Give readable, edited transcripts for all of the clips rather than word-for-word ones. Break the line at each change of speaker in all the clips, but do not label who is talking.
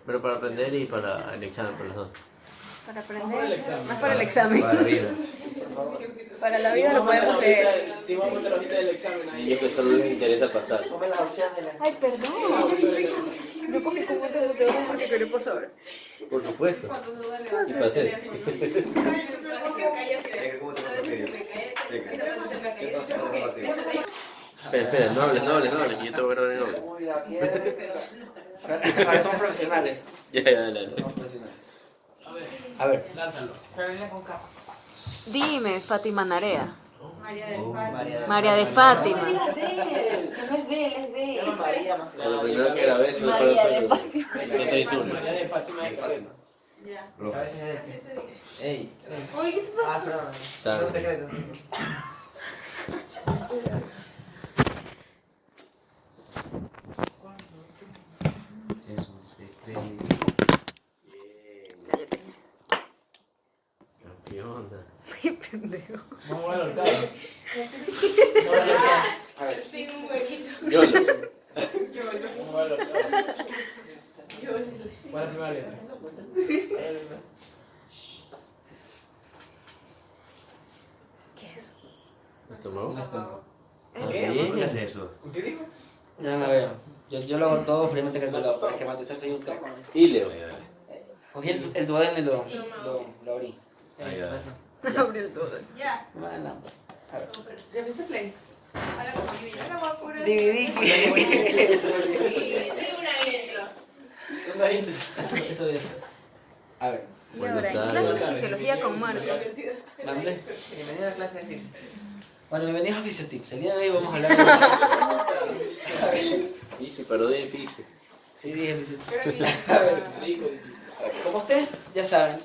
Pero para aprender y para el examen, por los dos.
Para aprender, más para el examen.
Para la vida.
Para la vida lo podemos leer.
Te vamos a meter la hojita del examen ahí.
Y es que solo les interesa pasar.
Come las opciones.
Ay, perdón. Yo cogí como un dedo porque quería pasar.
Por supuesto. Y pasé. Espera, no hables, que yo te voy a grabar el nombre.
Uy, la piedra.
Ahora somos profesionales.
Ya, dale.
Somos profesionales.
A ver.
Lánzalo. Pero venle con capa.
Dime, Fátima Narea.
María
de Fátima.
No es María más
Lo primero que grabé eso fue el Fátima. No te hice una.
María de Fátima es Fátima.
Ey. Ah, perdón.
Sabe.
Son secretos.
Es un secreto. Campeón.
Qué pendejo.
Vamos a ver el carro.
Al fin un huevito.
Yo le.
Vamos a ver el carro. ¿Cuál es la primera letra?
¿Has tomado?
¿Qué?
¿Qué haces eso?
¿Qué dijo?
Ya me veo. Yo lo hago todo fríamente calculado, para esquematizar soy un crack.
Y Leo.
Cogí el duodeno y lo abrí.
Ahí va.
Abre el todo.
Bueno, a ver.
¿Ya viste Play?
Dividí.
Tengo una intro.
Eso voy a hacer. A ver,
Y ahora, en clases de fisiología con Marta.
mande.
Bienvenido a la clase de física.
Bueno, bienvenidos a Fisiotip. El día de hoy vamos a hablar de...
Dice, pero de difícil.
Sí, dije Fisiotip. A ver, como ustedes ya saben,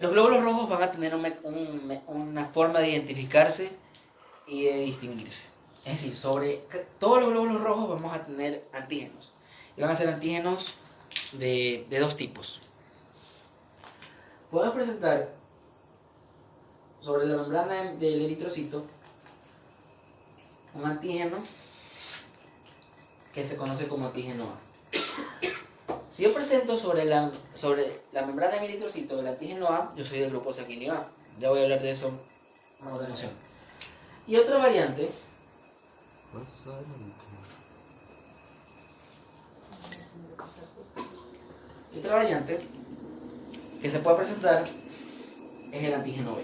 los glóbulos rojos van a tener una forma de identificarse y de distinguirse. Es decir, sobre todos los glóbulos rojos vamos a tener antígenos. Y van a ser antígenos de dos tipos. Podemos presentar sobre la membrana del eritrocito un antígeno que se conoce como antígeno A. Si yo presento sobre la membrana de mi eritrocito el antígeno A, yo soy del grupo sanguíneo A. Ya voy a hablar de eso a continuación. Y otra variante que se puede presentar es el antígeno B.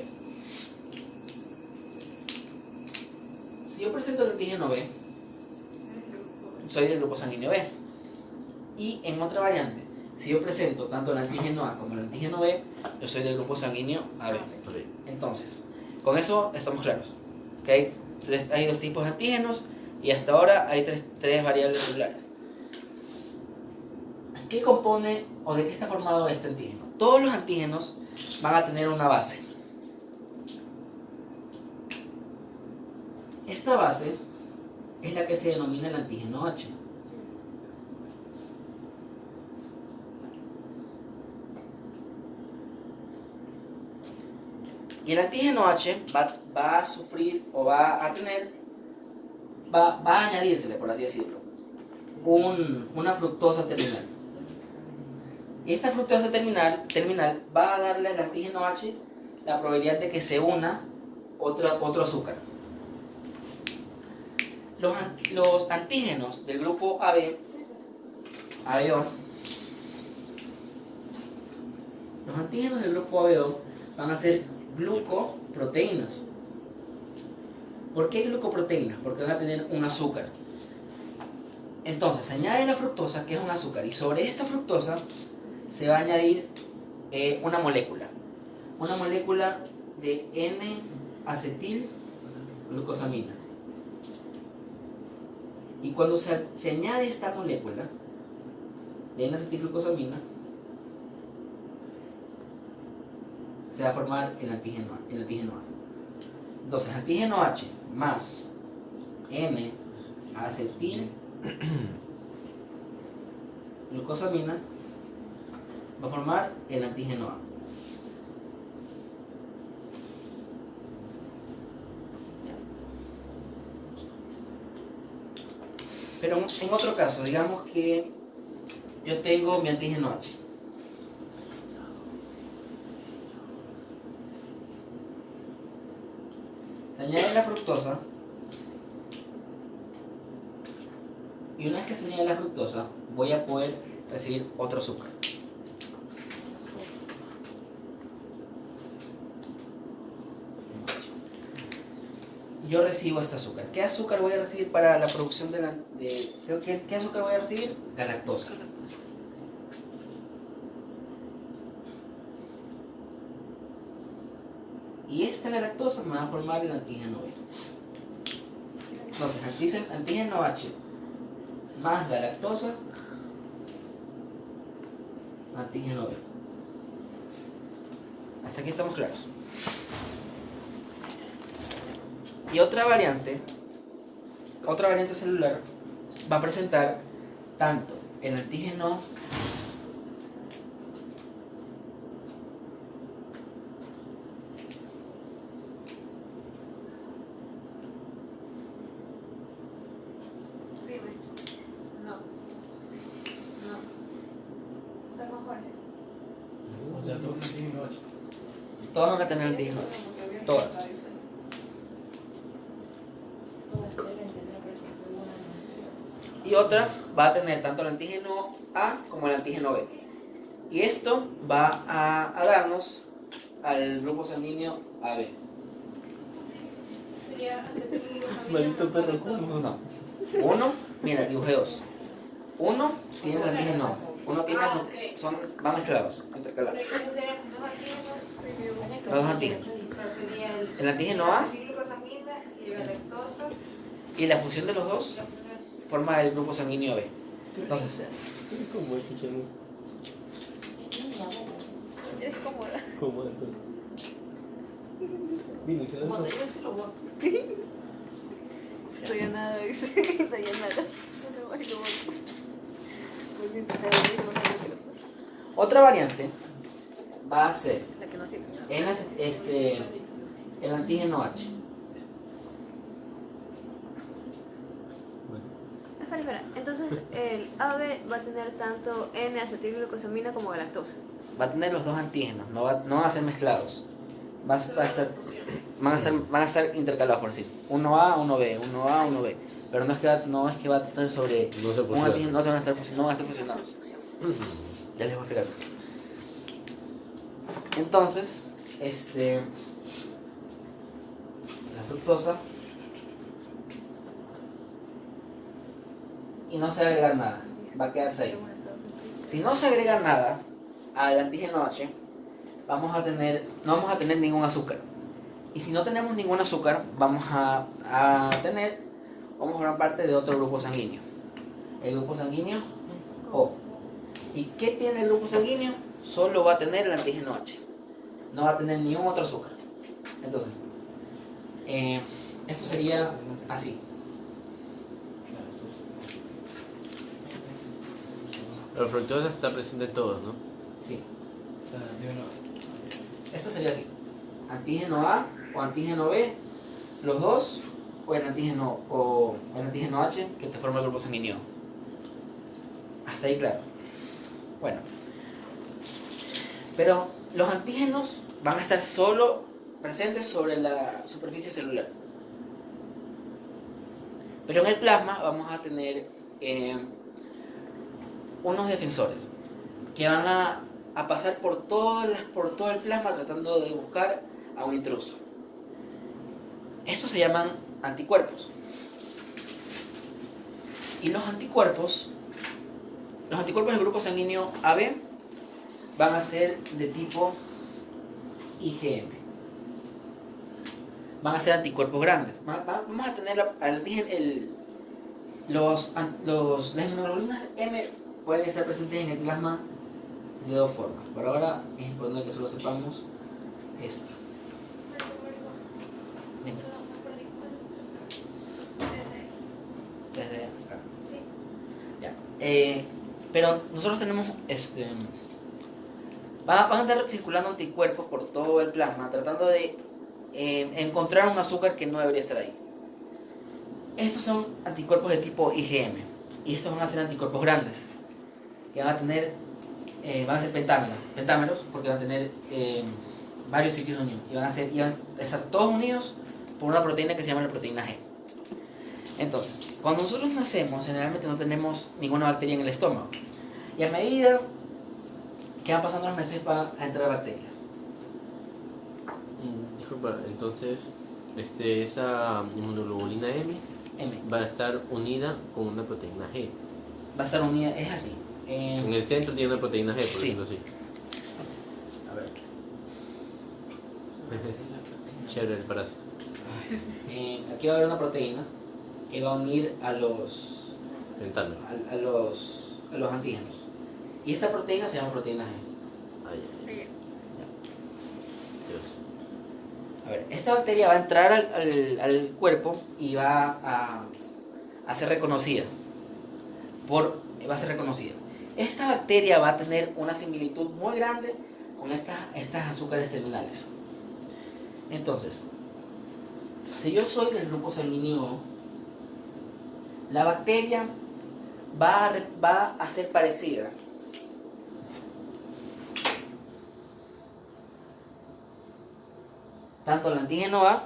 Si yo presento el antígeno B, soy del grupo sanguíneo B. Y en otra variante, si yo presento tanto el antígeno A como el antígeno B, yo soy del grupo sanguíneo AB. Entonces, con eso estamos claros. ¿Okay? Hay dos tipos de antígenos y hasta ahora hay tres variables celulares. ¿Qué compone o de qué está formado este antígeno? Todos los antígenos van a tener una base. Esta base es la que se denomina el antígeno H. Y el antígeno H va a sufrir o va a añadírsele, por así decirlo, una fructosa terminal. Y esta fructosa terminal va a darle al antígeno H la probabilidad de que se una otro azúcar. Los antígenos del grupo AB, ABO, los antígenos del grupo ABO van a ser glucoproteínas. ¿Por qué glucoproteínas? Porque van a tener un azúcar. Entonces se añade la fructosa, que es un azúcar, y sobre esta fructosa se va a añadir una molécula de N-acetilglucosamina. Y cuando se añade esta molécula de N-acetilglucosamina, se va a formar el antígeno A. Entonces, antígeno H más N-acetilglucosamina va a formar el antígeno A. Pero en otro caso, digamos que yo tengo mi antígeno H. Se añade la fructosa. Y una vez que se añade la fructosa, voy a poder recibir otro azúcar. Yo recibo este azúcar. ¿Qué azúcar voy a recibir para la producción ¿qué azúcar voy a recibir? Galactosa. Y esta galactosa me va a formar el antígeno B. Entonces, antígeno H más galactosa, antígeno B. Hasta aquí estamos claros. Y otra variante celular va a presentar tanto el antígeno
Dime. No. No. ¿Estás con Jorge?
O sea, todo antígeno 8.
todas van a tener antígeno H. Todas. Y otra va a tener tanto el antígeno A como el antígeno B. Y esto va a darnos al grupo sanguíneo AB.
Sería acetilglucosamina.
Maldito perro,
galactosa.
¿cómo?
No. Uno, mira, dibujé dos. Uno tiene el antígeno A. Uno tiene, van mezclados, intercalados.
¿Cuáles serían los dos antígenos?
Los dos antígenos.
Sería
El antígeno A
glucosamina y la lactosa.
y la fusión de los dos forma el grupo sanguíneo B. Entonces,
¿Cómo es, Chichano?
¿Eres cómoda?
¿Cómo es? Vino, se lanzó.
Estoy a nada, dice. Estoy a nada. No me voy a Muy bien, se está bien, no sé qué le pasa.
otra variante va a ser
La que no tiene nada.
el antígeno H.
Espera. Entonces, el AB va a tener tanto N-acetilglucosamina como galactosa.
Va a tener los dos antígenos, no van a ser mezclados. Van a estar intercalados, por decir. Uno A, uno B, uno A, uno B. Pero no es que va a estar sobre
No se
un
fusiona.
antígeno, no van a estar fusionados. Ya les voy a explicar. Entonces, la fructosa, y no se va a agregar nada, va a quedarse ahí. Si no se agrega nada al antígeno H, no vamos a tener ningún azúcar. Y si no tenemos ningún azúcar, vamos a formar parte de otro grupo sanguíneo. El grupo sanguíneo O. ¿Y qué tiene el grupo sanguíneo? Solo va a tener el antígeno H. No va a tener ningún otro azúcar. Entonces, esto sería así.
La fructosa está presente en todos, ¿no?
Sí.
O sea, antígeno
Esto sería así. Antígeno A o antígeno B, los dos, o el antígeno H que te forma el grupo sanguíneo. Hasta ahí claro. Bueno. Pero los antígenos van a estar solo presentes sobre la superficie celular. Pero en el plasma vamos a tener unos defensores que van a pasar por todo el plasma tratando de buscar a un intruso. Estos se llaman anticuerpos. Y los anticuerpos del grupo sanguíneo AB van a ser de tipo IgM. Van a ser anticuerpos grandes. Vamos a tener las hemoglobinas M pueden estar presentes en el plasma de dos formas. Por ahora es importante que solo sepamos esto. Dime. Desde acá.
Sí.
Ya. Pero nosotros tenemos van a estar circulando anticuerpos por todo el plasma tratando de encontrar un azúcar que no debería estar ahí. Estos son anticuerpos de tipo IgM. y estos van a ser anticuerpos grandes, que van a tener, van a ser pentámeros, porque van a tener varios sitios unidos, y van a estar todos unidos por una proteína que se llama la proteína G. Entonces, cuando nosotros nacemos, generalmente no tenemos ninguna bacteria en el estómago, y a medida que van pasando los meses van a entrar bacterias.
Disculpa, entonces esa inmunoglobulina M
M.
va a estar unida con una proteína G.
Va a estar unida, es así.
En el centro tiene una proteína G, por
Sí.
decirlo así.
A ver.
Chévere el parásito.
Aquí va a haber una proteína que va a unir a los
Ventana.
a los antígenos. Y esta proteína se llama proteína G.
Ay, ay, Dios.
A ver, esta bacteria va a entrar al cuerpo y va a ser reconocida. Va a ser reconocida. Esta bacteria va a tener una similitud muy grande con estas azúcares terminales. Entonces, si yo soy del grupo sanguíneo O, la bacteria va a ser parecida tanto al antígeno A,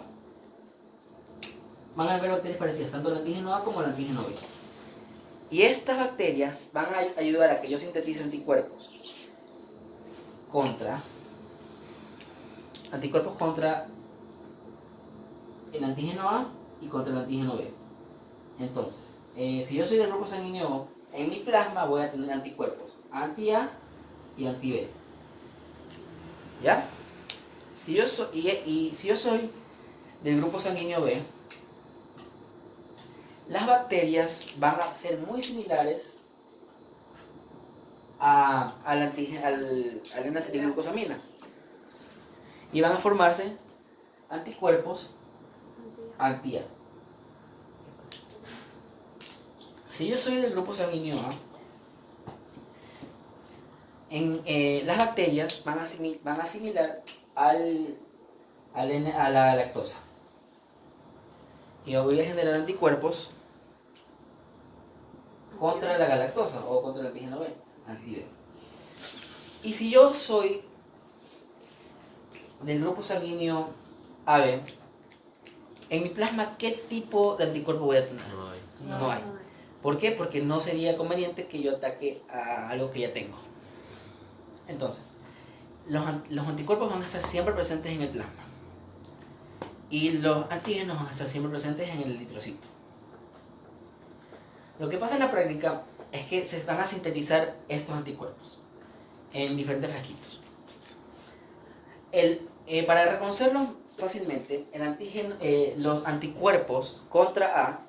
van a haber bacterias parecidas tanto al antígeno A como al antígeno B. Y estas bacterias van a ayudar a que yo sintetice anticuerpos contra el antígeno A y contra el antígeno B. Entonces, si yo soy del grupo sanguíneo O, en mi plasma voy a tener anticuerpos anti-A y anti-B. ¿Ya? Si yo soy del grupo sanguíneo B, las bacterias van a ser muy similares a la N-acetilglucosamina y van a formarse anticuerpos anti-A. Si yo soy del grupo sanguíneo A, las bacterias van a asimilar a la lactosa y yo voy a generar anticuerpos contra la galactosa o contra el antígeno B, anti-B. Y si yo soy del grupo sanguíneo AB, en mi plasma, ¿qué tipo de anticuerpo voy a tener?
No hay.
No hay. ¿Por qué? Porque no sería conveniente que yo ataque a algo que ya tengo. Entonces, los anticuerpos van a estar siempre presentes en el plasma. Y los antígenos van a estar siempre presentes en el eritrocito. Lo que pasa en la práctica es que se van a sintetizar estos anticuerpos en diferentes frasquitos. Para reconocerlos fácilmente, los anticuerpos contra A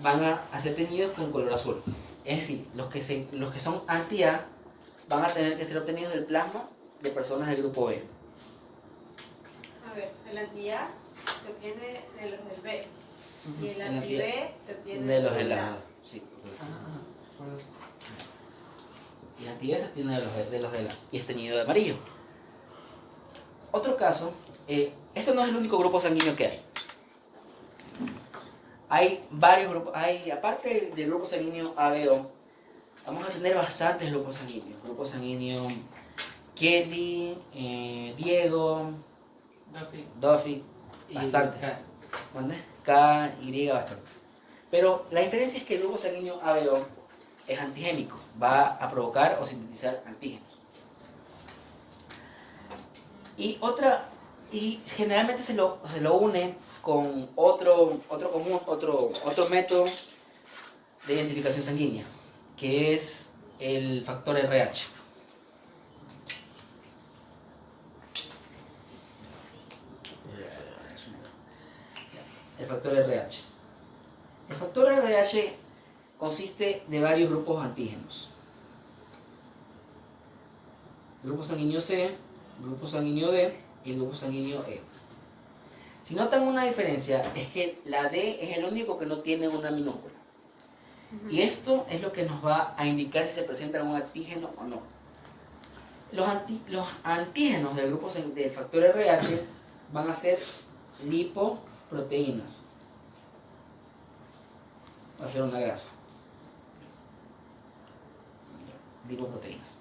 van a ser teñidos con color azul. Es decir, los que son anti-A van a tener que ser obtenidos del plasma de personas del grupo B.
A ver, el anti-A se obtiene de los del B. Y el
El
anti-B se obtiene
de los
del
del
A.
A. Sí. Y el anti-B se obtiene de los del A. Y es teñido de amarillo. Otro caso, esto no es el único grupo sanguíneo que hay. Hay varios grupos, aparte del grupo sanguíneo ABO, vamos a tener bastantes grupos sanguíneos. Grupo sanguíneo Kelly, Diego, Duffy, bastantes. ¿Dónde? K, Y, bastantes. Pero la diferencia es que el grupo sanguíneo ABO es antigénico, va a provocar o sintetizar antígenos. Y generalmente se lo une con otro método de identificación sanguínea, que es el factor RH. El factor RH. El factor RH consiste de varios grupos antígenos. Grupo sanguíneo C, grupo sanguíneo D y el grupo sanguíneo E. Si notan una diferencia, es que la D es el único que no tiene una minúscula. Y esto es lo que nos va a indicar si se presenta un antígeno o no. Los antígenos del grupo del factor RH van a ser lipoproteínas. Va a ser una grasa. lipoproteínas.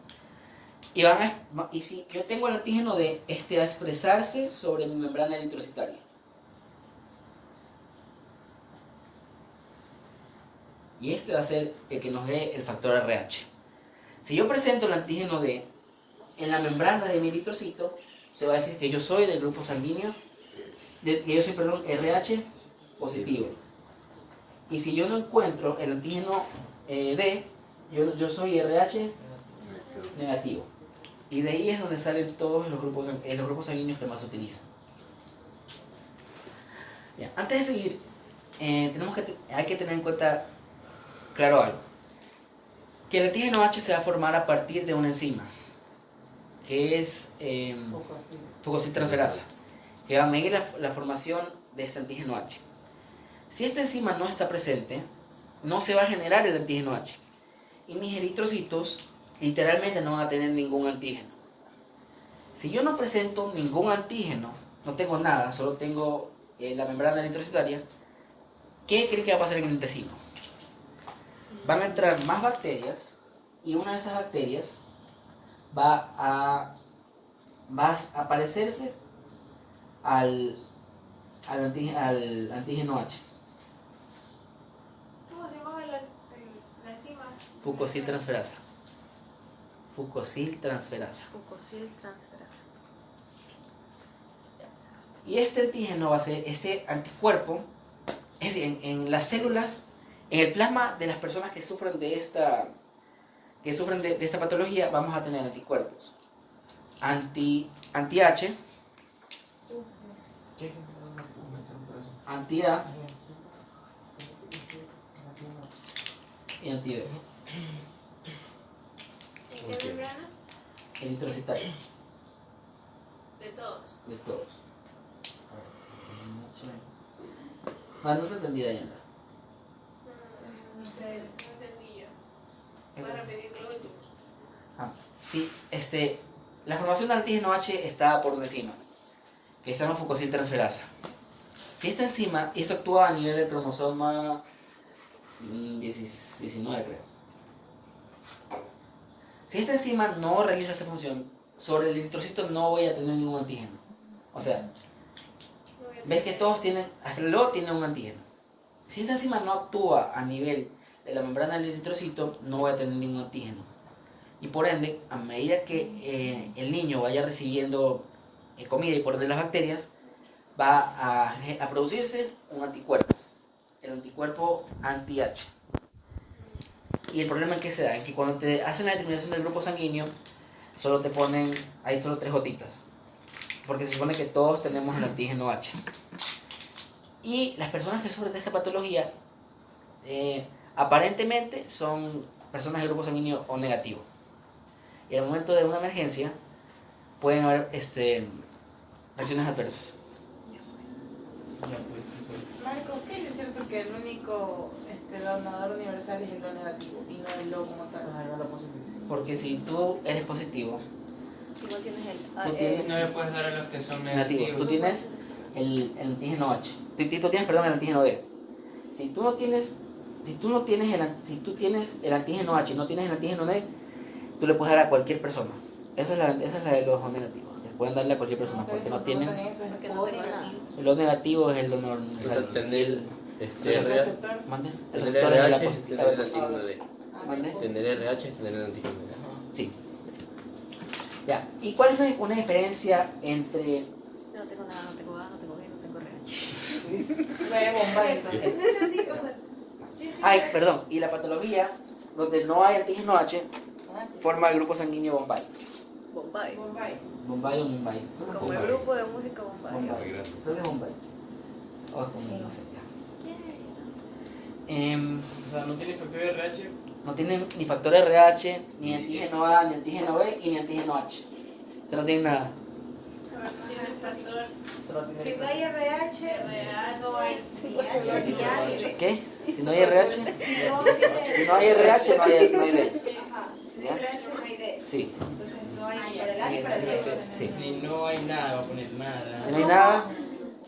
Y si yo tengo el antígeno D, este va a expresarse sobre mi membrana eritrocitaria. Y este va a ser el que nos dé el factor RH. Si yo presento el antígeno D en la membrana de mi eritrocito, se va a decir que yo soy del grupo sanguíneo, que yo soy, RH positivo. Y si yo no encuentro el antígeno D, yo soy RH negativo. Y de ahí es donde salen todos los grupos sanguíneos que más se utilizan. Ya, antes de seguir, hay que tener en cuenta, claro, algo. Que el antígeno H se va a formar a partir de una enzima, que es fucosiltransferasa, que va a medir la formación de este antígeno H. Si esta enzima no está presente, no se va a generar el antígeno H. Y mis eritrocitos literalmente no van a tener ningún antígeno. Si yo no presento ningún antígeno, no tengo nada, solo tengo la membrana eritrocitaria, ¿qué creen que va a pasar en el intestino? Van a entrar más bacterias y una de esas bacterias va a parecerse al antígeno H.
¿Cómo se llama la enzima?
Fucosiltransferasa. Fucosiltransferasa. Y este antígeno va a ser, este anticuerpo, es decir, en las células, en el plasma de las personas que sufren de esta patología, vamos a tener anticuerpos. Anti-H, anti-A y anti-B.
¿En qué membrana?
Eritrocitaria,
De todos.
de todos. No te entendí, Dayana.
No entendí yo. Para repetir lo último.
Sí, la formación de antígeno H está por una enzima, que se llama fucosiltransferasa. Si esta enzima, y esto actúa a nivel del cromosoma 19, creo. Si esta enzima no realiza esta función, sobre el eritrocito no voy a tener ningún antígeno. O sea, ves que todos tienen, hasta el O tiene un antígeno. Si esta enzima no actúa a nivel de la membrana del eritrocito, no voy a tener ningún antígeno. Y por ende, a medida que el niño vaya recibiendo comida y por ende las bacterias, va a producirse un anticuerpo, el anticuerpo anti-H. Y el problema es que se da, es que cuando te hacen la determinación del grupo sanguíneo, solo te ponen, hay solo 3 gotitas, porque se supone que todos tenemos el antígeno H. Y las personas que sufren de esta patología, aparentemente son personas del grupo sanguíneo O negativo. Y al momento de una emergencia, pueden haber reacciones adversas.
Marcos, ¿qué es cierto que el único donador universal es el O negativo y no el O como tal?
Porque si tú eres positivo,
Igual tienes
tú tienes
No le puedes dar a los que son
negativos.
negativos.
Tú tienes el antígeno H. Tú tienes, perdón, el antígeno D. Si tú tienes el antígeno H y no tienes el antígeno D, tú le puedes dar a cualquier persona. Esa es la de los O negativos. Les pueden darle a cualquier persona porque no tienen.
Porque no tengo nada.
El O negativo es el donador
O
universal.
sea, tener
¿El
RH,
receptor?
¿Mande? El
tener
receptor es la
RH,
positiva.
tener el antígeno D.
¿Mande?
Tener RH, tener el antígeno D.
Sí. Ya. ¿Y cuál es una diferencia entre
No tengo nada, no tengo A, no tengo B, no tengo RH.
No eres Bombay, entonces.
No entendí, o sea,
Ay, perdón, y la patología donde no hay antígeno H forma el grupo sanguíneo Bombay.
Bombay.
Bombay.
Bombay o Mumbai.
Como el grupo de música Bombay.
Bombay. Creo que es Bombay. O como no sé ya.
O sea, no tiene factor de RH.
No tiene ni factor RH, ni antígeno A, ni antígeno B y ni antígeno H. O sea, no tiene nada.
Tiene el factor
Si no hay RH, no hay ni H ni A ni B.
¿Qué? Si no hay RH,
Si no tiene-
si no hay RH, no hay B.
Ajá. Si no hay RH, no hay D.
Sí,
Entonces no hay ni para el A ni para el B.
sí.
Si no hay nada, va a poner nada.
Si no hay nada,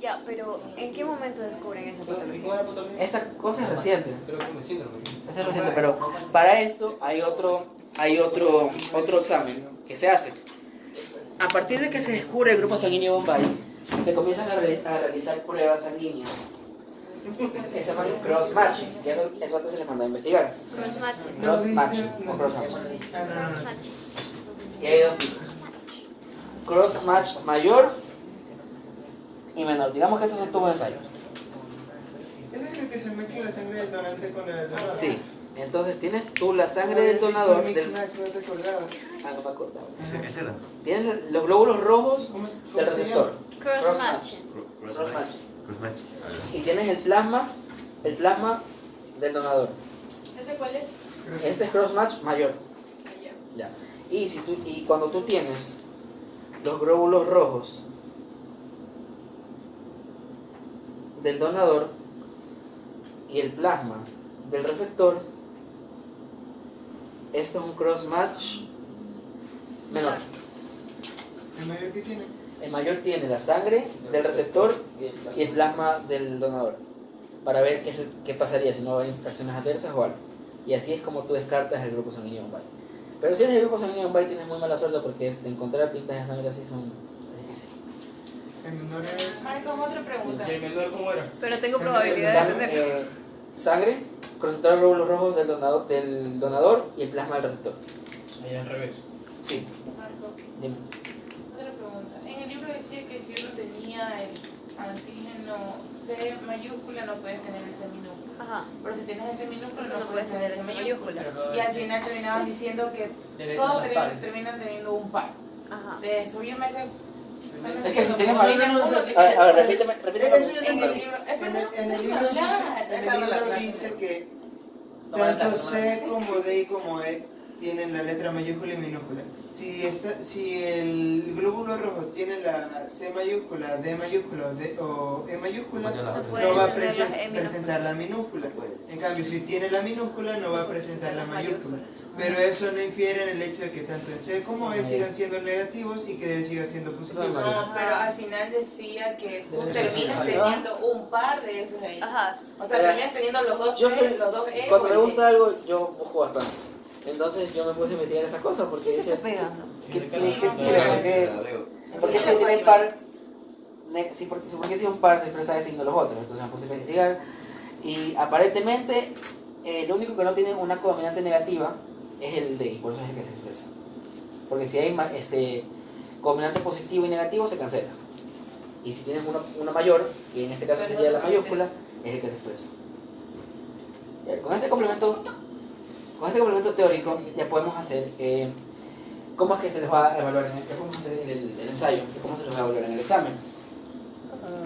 Ya, pero ¿en qué momento descubren esa patología?
Esta cosa es reciente.
Creo que me síndrome.
Esa es reciente, pero para esto hay otro examen que se hace. A partir de que se descubre el grupo sanguíneo Bombay, se comienzan a realizar pruebas sanguíneas que se llaman cross-matching, y eso antes se les mandó a investigar.
Cross-matching.
Cross-matching o cross-matching.
Cross-matching.
Y hay dos tipos. Cross-match mayor y menor. Digamos que estos son tubos de ensayo.
¿Ese es el que se mezcla la sangre del donante con la del donador?
Sí. Entonces tienes tú la sangre del donador.
Mix Max, no te acordabas.
Ah, no me acordaba.
Ese era.
Tienes los glóbulos rojos
¿Cómo
del
se
receptor.
Cross-matching.
Cross-matching.
Crossmatch.
Y tienes el plasma del donador.
¿Ese cuál es?
Este es cross-match mayor.
Allá.
Ya. Y cuando tú tienes los glóbulos rojos del donador y el plasma del receptor, esto es un cross-match menor.
¿El mayor que tiene?
El mayor tiene la sangre del receptor y el plasma del donador, para ver qué pasaría si no hay reacciones adversas o algo. Y así es como tú descartas el grupo sanguíneo Bombay. Pero si eres el grupo sanguíneo Bombay tienes muy mala suerte porque de encontrar pintas de sangre así son difíciles.
El menor es...
Marco, otra pregunta.
¿Y el menor cómo era?
Pero tengo probabilidad de tenerlo.
Sangre, receptor de glóbulos rojos del donador y el plasma del receptor.
Allá al revés.
Sí,
Marco,
dime.
otra pregunta. En el libro decía que si uno tenía el antígeno C mayúscula no puedes tener el C minúscula.
Ajá.
Pero si tienes ese minúscula
No
no
puedes tener
ese
ese
mayúscula.
mayúscula.
Y al final terminaban diciendo que todos terminan teniendo un par.
Ajá.
De eso yo me sé.
Es que si tienes
No,
mal...
no, no, o sea, sí,
A ver,
sí,
repíteme.
Eso yo
En
tengo.
el libro.
En el libro dice que tanto C como D y como E tienen la letra mayúscula y minúscula. Si el glóbulo rojo tiene la C mayúscula, D mayúscula o E mayúscula, no va a presentar la minúscula. En cambio, si tiene la minúscula, no va a presentar la mayúscula. Pero eso no infiere en el hecho de que tanto el C como E sigan siendo negativos y que D siga siendo positivo.
No, pero al final decía que tú terminas teniendo un par de esos ahí.
Ajá.
O sea, terminas teniendo los dos
Yo
C, los dos E.
cuando
o
me
el E.
gusta algo, yo busco bastante. Entonces yo me puse a investigar esas cosas porque
Se
dice...
está pegando.
Porque si tiene par... Porque si un par se expresa de signo los otros. Entonces me puse a investigar. Y aparentemente, lo único que no tiene una codominante negativa es el D, y por eso es el que se expresa. Porque si hay codominante positivo y negativo, se cancela. Y si tienes una mayor, y en este caso sería la mayúscula, es el que se expresa. Y con este complemento teórico ya podemos hacer cómo es que se les va a evaluar, ya podemos hacer el ensayo, de cómo se les va a evaluar en el examen.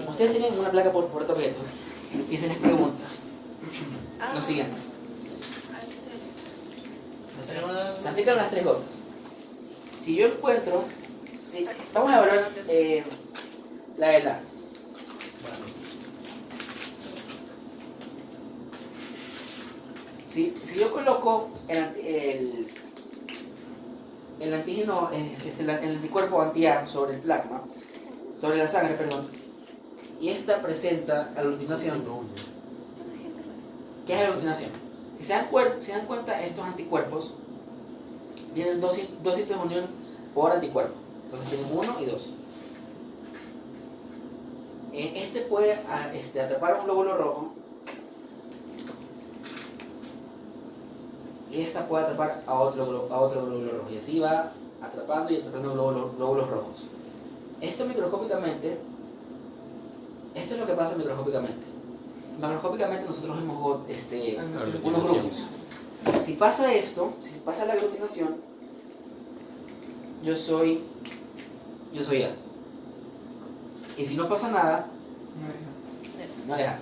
Ustedes tienen una placa por objeto y se les pregunta lo siguiente. Se aplican las 3 gotas. Si yo encuentro, vamos a evaluar la verdad. Si yo coloco el antígeno, el anticuerpo anti-A sobre el plasma, sobre la sangre, perdón, y esta presenta aglutinación, ¿qué es aglutinación? Si se dan cuenta, estos anticuerpos tienen dos sitios de unión por anticuerpo, entonces tienen 1 y 2. Este puede atrapar un glóbulo rojo y esta puede atrapar a otro glóbulo rojo, y así va atrapando y atrapando glóbulos rojos. Esto microscópicamente, esto es lo que pasa microscópicamente. Macroscópicamente nosotros vemos unos grupos. Si pasa esto, si pasa la aglutinación, yo soy A. Y si no pasa nada, no le da.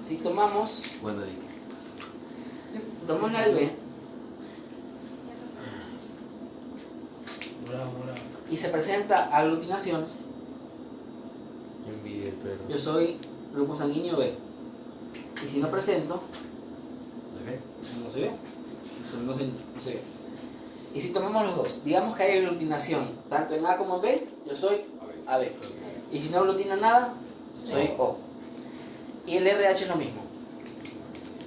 Si tomamos,
Bueno,
tomamos la del B y se presenta aglutinación,
yo envidié el perro.
yo soy grupo sanguíneo B. Y si no presento, no soy B. No soy B. Y si tomamos los dos, digamos que hay aglutinación tanto en A como en B, yo soy AB. Y si no aglutina nada, soy O. Y el RH es lo mismo.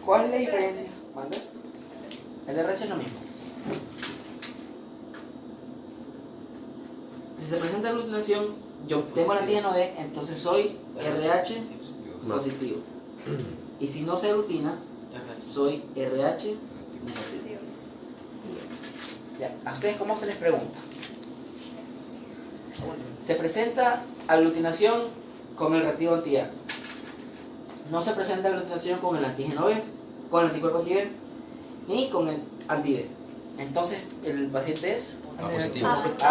¿Cuál es la diferencia? ¿Mande? El RH es lo mismo. Si se presenta aglutinación, yo tengo el antígeno D, entonces soy RH positivo. Y si no se aglutina, soy RH negativo. Ya, ¿a ustedes cómo se les pregunta? Se presenta aglutinación con el reactivo anti-A. No se presenta aglutinación con el antígeno B, con el anticuerpo anti-B, ni con el anti-D. Entonces, el paciente es
A positivo.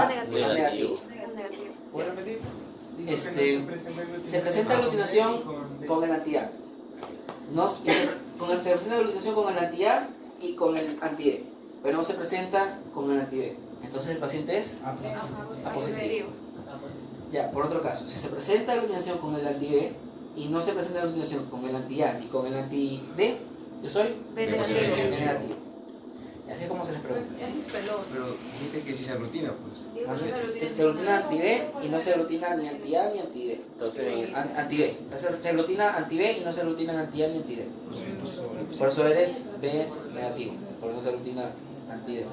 negativo.
Negativo.
¿Puedo repetir? Digo
Este,
que no
Se presenta aglutinación con el anti-A. No, se presenta aglutinación con el anti-A y con el anti-D, pero no se presenta con el anti-B. Entonces el paciente es A positivo. Ya, por otro caso, si se presenta aglutinación con el anti-B y no se presenta aglutinación con el anti-A ni con el anti-D, yo soy
B
B
negativo.
negativo. Y así es como se les pregunta.
Pero dijiste que si se aglutina, pues.
Se aglutina anti-B y no se aglutina ni anti-A ni anti-D.
Entonces,
Anti-B. Se aglutina anti-B y no se aglutina anti-A ni anti-D. Por eso eres B negativo, porque no se aglutina anti-D.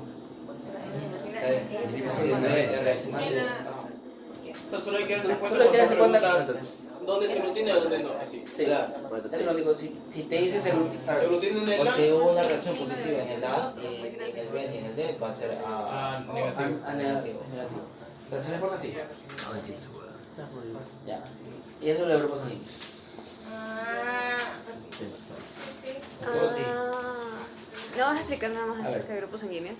o sea, solo hay que darse cuenta
Solo hay que darse cuenta
preguntas dónde se aglutina y dónde no. Así.
Sí, eso es lo único. Si te dice se aglutina,
Se aglutina en el
O
A.
si hubo una reacción positiva en el A, en el B ni en el D, va a ser A
negativo.
negativo. Entonces se le pone así. Ya. Y eso es los grupos sanguíneos.
¿No vas a explicar nada más
A ver.
acerca de grupos sanguíneos?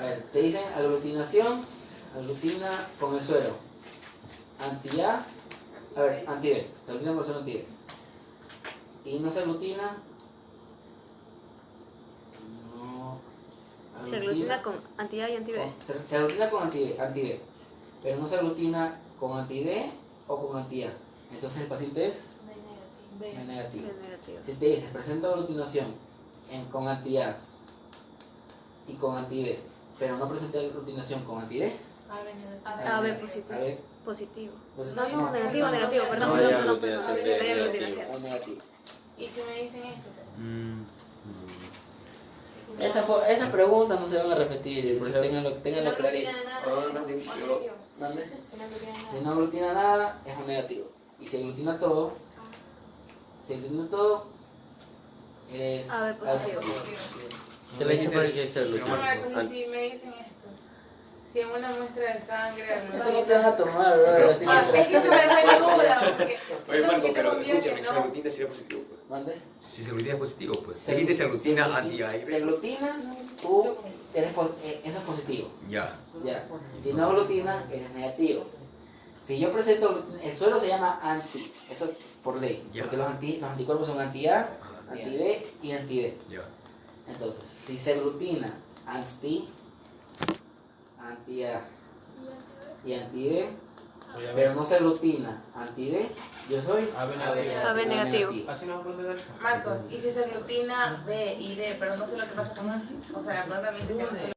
A ver, te dicen aglutinación, aglutina con el suero. Anti-A, a ver, anti-B, se aglutina con el suero anti-B. Y no se aglutina. No.
Se aglutina con anti-A y anti-B.
Se aglutina con anti-B, pero no se aglutina con anti-D o con anti-A. Entonces el paciente es B negativo.
B negativo.
Si te dice presenta aglutinación con anti-A y con anti-B, pero no presenta aglutinación con anti-D,
AB positivo.
A ver,
Positivo.
pues
No, negativo, negativo, perdón.
No hay
No,
aglutinación
sí,
de
no hay
negativo.
aglutinación.
O negativo.
Y si me dicen esto,
Esas preguntas no se van a repetir, ténganlo clarito. ¿Mande? Si no aglutina nada, es un negativo. Y si aglutina todo, eres
AB positivo.
¿Qué le he dicho para que se
no,
aglutina?
Marcos, y si me dicen esto, si en una muestra de sangre
Eso no te van a tomar, bro. Así
es que se me fue duda, porque
Oye,
no
Marco,
quité
pero
conmigo
escúchame,
que
si se
no.
aglutina sería positivo, pues.
¿Mande?
Si se aglutina es positivo, pues. Dijiste se aglutina anti-A y
Si
B.
aglutinas, tú eso es positivo.
Ya.
Ya. Si no aglutinas, eres negativo. Si yo presento, el suelo se llama anti, eso por ley,
Ya.
porque los anticuerpos son anti-A, anti-B y anti-D.
Ya.
Entonces, si se aglutina anti-A y anti-B, pero no se aglutina anti-D, yo soy
AB negativo.
Así nos vamos a dar eso.
Marcos, y si se aglutina B y D, pero no sé lo que pasa con A. O sea, la pregunta me dice que no sé